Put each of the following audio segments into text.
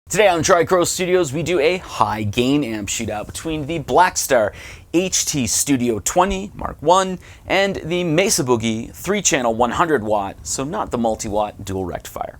Today on Tricrow Studios, we do a high gain amp shootout between the Blackstar HT Studio 20 Mark I and the Mesa Boogie 3-channel 100 watt, so not the multi-watt dual rectifier.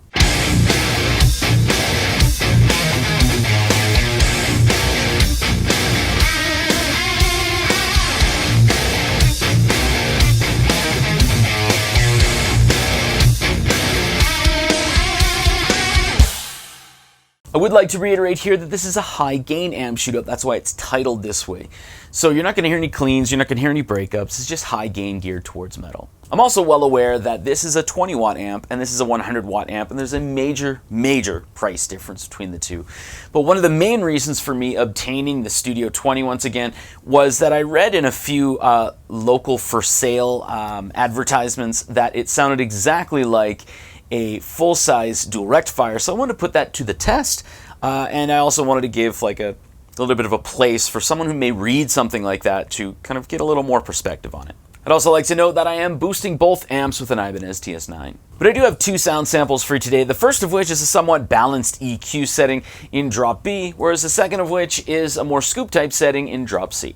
I would like to reiterate here that this is a high gain amp shootout. That's why it's titled this way. So you're not going to hear any cleans, you're not going to hear any breakups. It's just high gain geared towards metal. I'm also well aware that this is a 20 watt amp and this is a 100 watt amp, and there's a major price difference between the two. But one of the main reasons for me obtaining the Studio 20 once again was that I read in a few local for sale advertisements that it sounded exactly like a full-size dual rectifier, so I wanted to put that to the test, and I also wanted to give like a little bit of a place for someone who may read something like that to kind of get a little more perspective on it. I'd also like to note that I am boosting both amps with an Ibanez TS9. But I do have two sound samples for you today, the first of which is a somewhat balanced EQ setting in drop B, whereas the second of which is a more scoop type setting in drop C.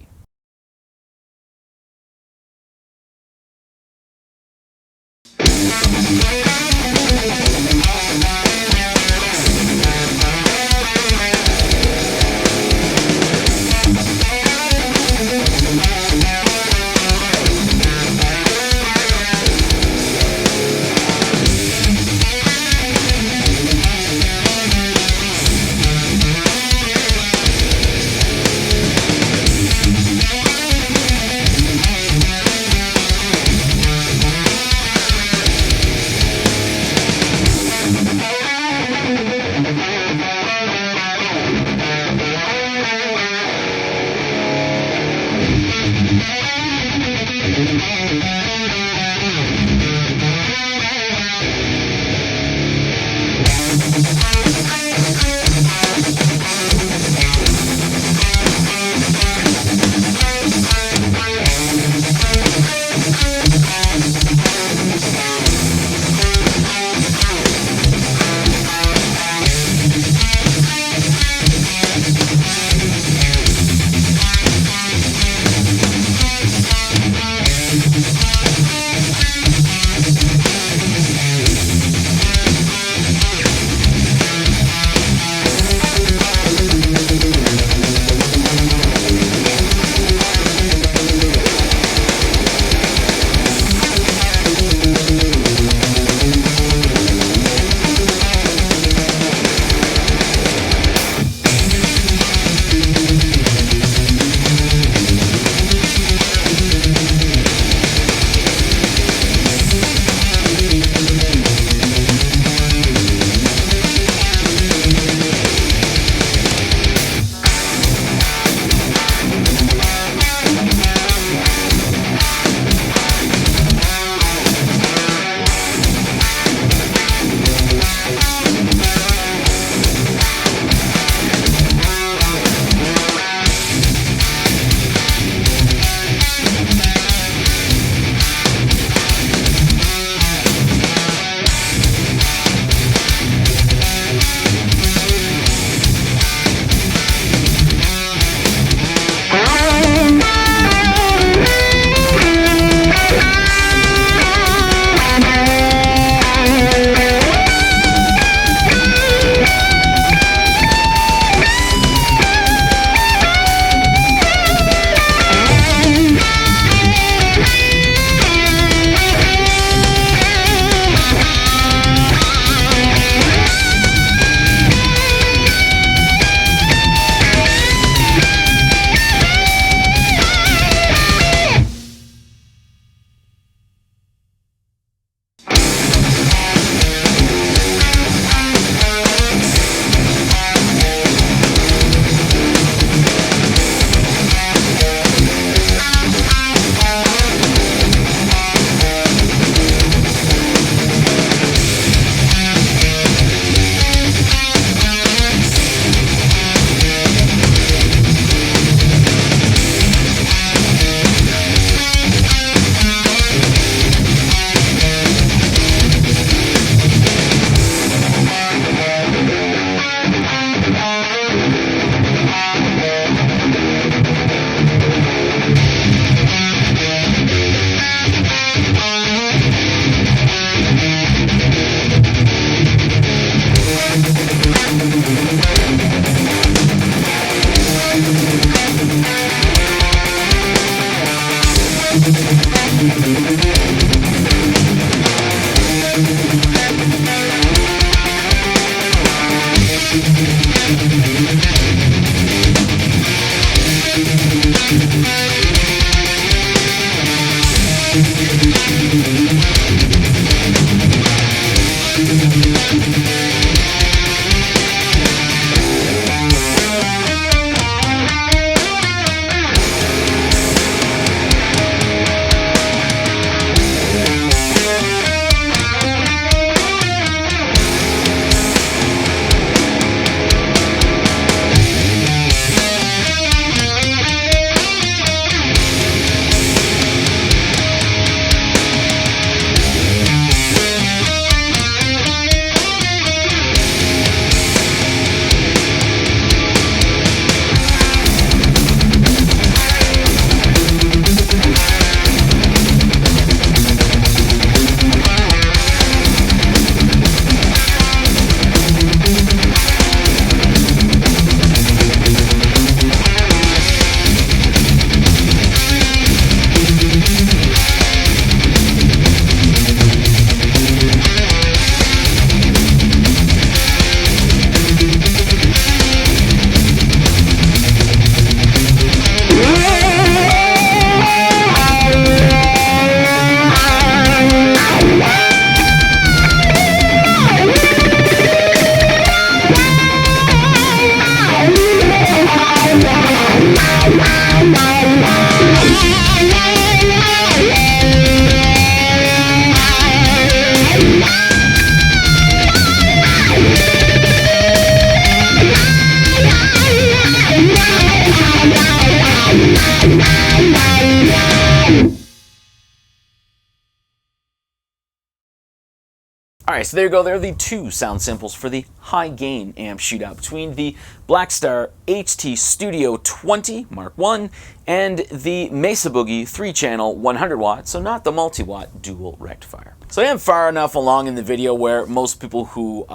Alright, so there you go. There are the two sound samples for the high gain amp shootout between the Blackstar HT Studio 20 Mark I and the Mesa Boogie 3-channel 100 watt, so not the multi-watt dual rectifier. So I am far enough along in the video where most people who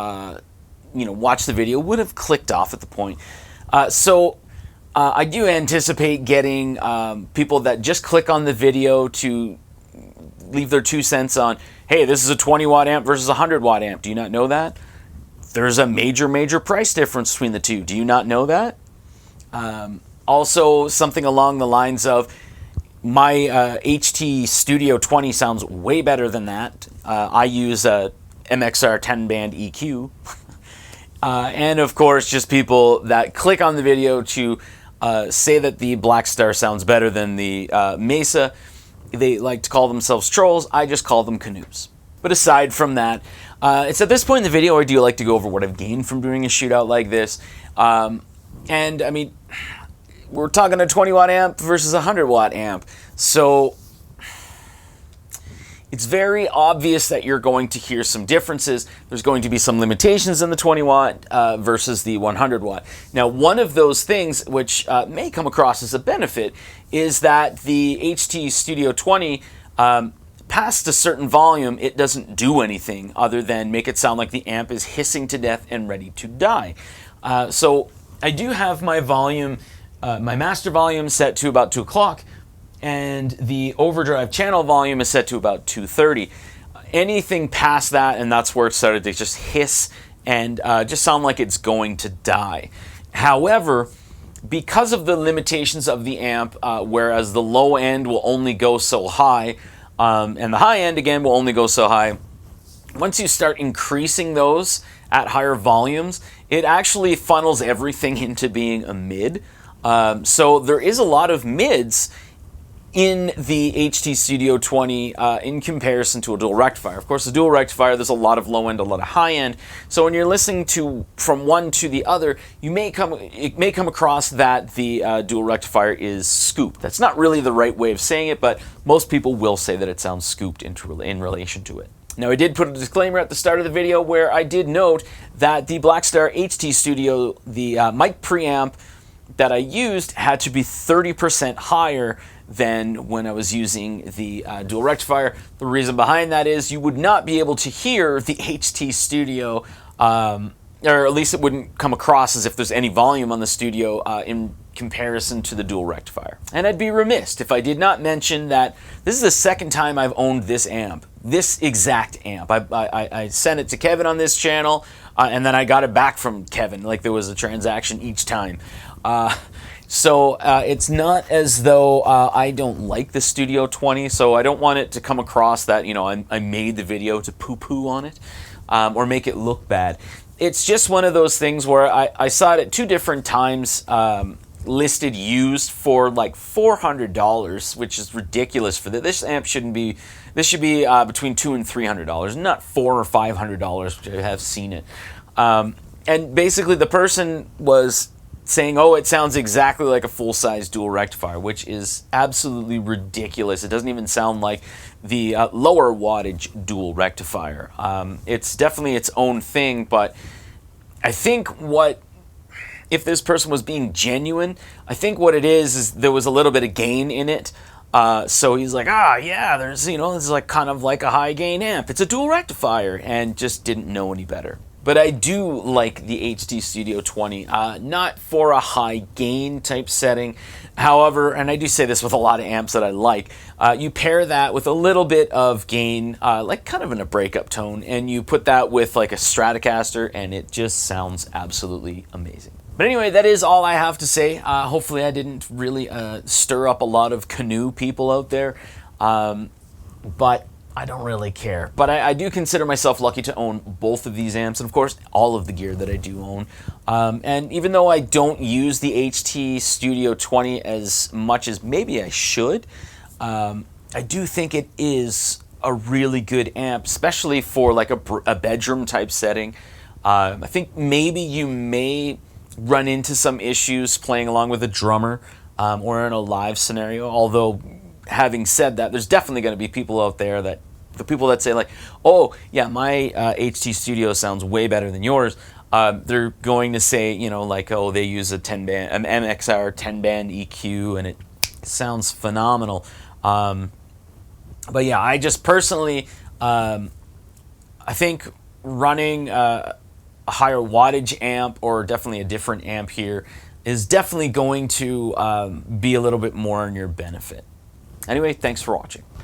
watch the video would have clicked off at the point. I do anticipate getting people that just click on the video to leave their 2 cents on, hey, this is a 20 watt amp versus a 100 watt amp. Do you not know that? There's a major price difference between the two. Do you not know that? Also, something along the lines of, my HT Studio 20 sounds way better than that. I use a MXR 10-band EQ. And of course, just people that click on the video to say that the Blackstar sounds better than the Mesa. They like to call themselves trolls. I just call them canoes. But aside from that, it's at this point in the video I do like to go over what I've gained from doing a shootout like this. And I mean, we're talking a 20 watt amp versus a 100 watt amp. So it's very obvious that you're going to hear some differences. There's going to be some limitations in the 20 watt versus the 100 watt. Now, one of those things which may come across as a benefit is that the HT Studio 20, past a certain volume, it doesn't do anything other than make it sound like the amp is hissing to death and ready to die. So I do have my volume, my master volume set to about 2 o'clock, and the overdrive channel volume is set to about 230. Anything past that, and that's where it started to just hiss and just sound like it's going to die. However, because of the limitations of the amp, whereas the low end will only go so high, and the high end, again, will only go so high, once you start increasing those at higher volumes, it actually funnels everything into being a mid. So there is a lot of mids in the HT Studio 20 in comparison to a dual rectifier. Of course, the dual rectifier, there's a lot of low end, a lot of high end. So when you're listening to from one to the other, it may come across that the dual rectifier is scooped. That's not really the right way of saying it, but most people will say that it sounds scooped in relation to it. Now, I did put a disclaimer at the start of the video where I did note that the Blackstar HT Studio, the mic preamp that I used had to be 30% higher than when I was using the dual rectifier. The reason behind that is you would not be able to hear the HT Studio, or at least it wouldn't come across as if there's any volume on the studio in comparison to the dual rectifier. And I'd be remiss if I did not mention that this is the second time I've owned this amp, this exact amp. I sent it to Kevin on this channel, and then I got it back from Kevin, like there was a transaction each time. So it's not as though I don't like the Studio 20, so I don't want it to come across that, you know, I made the video to poo-poo on it or make it look bad. It's just one of those things where I saw it at 2 different times listed used for like $400, which is ridiculous for this amp. Shouldn't be. This should be between $200 and $300, not $400 or $500, which I have seen it. And basically the person was saying, oh, it sounds exactly like a full-size dual rectifier, which is absolutely ridiculous. It doesn't even sound like the lower wattage dual rectifier. It's definitely its own thing, but I think if this person was being genuine, I think what it is there was a little bit of gain in it. So he's like, yeah, there's, you know, this is like kind of like a high gain amp. It's a dual rectifier, and just didn't know any better. But I do like the HT Studio 20, not for a high gain type setting. However, and I do say this with a lot of amps that I like, you pair that with a little bit of gain, like kind of in a breakup tone, and you put that with like a Stratocaster, and it just sounds absolutely amazing. But anyway, that is all I have to say. Hopefully I didn't really stir up a lot of canoe people out there, but I don't really care. But I do consider myself lucky to own both of these amps, and of course all of the gear that I do own. And even though I don't use the HT Studio 20 as much as maybe I should, I do think it is a really good amp, especially for like a bedroom type setting. I think maybe you may run into some issues playing along with a drummer or in a live scenario, although having said that, there's definitely going to be people out there that, the people that say like, oh yeah, my HT Studio sounds way better than yours, they're going to say, you know, like, oh, they use an MXR 10-band EQ and it sounds phenomenal. But yeah, I just personally, I think running a higher wattage amp, or definitely a different amp here, is definitely going to be a little bit more in your benefit. Anyway, thanks for watching.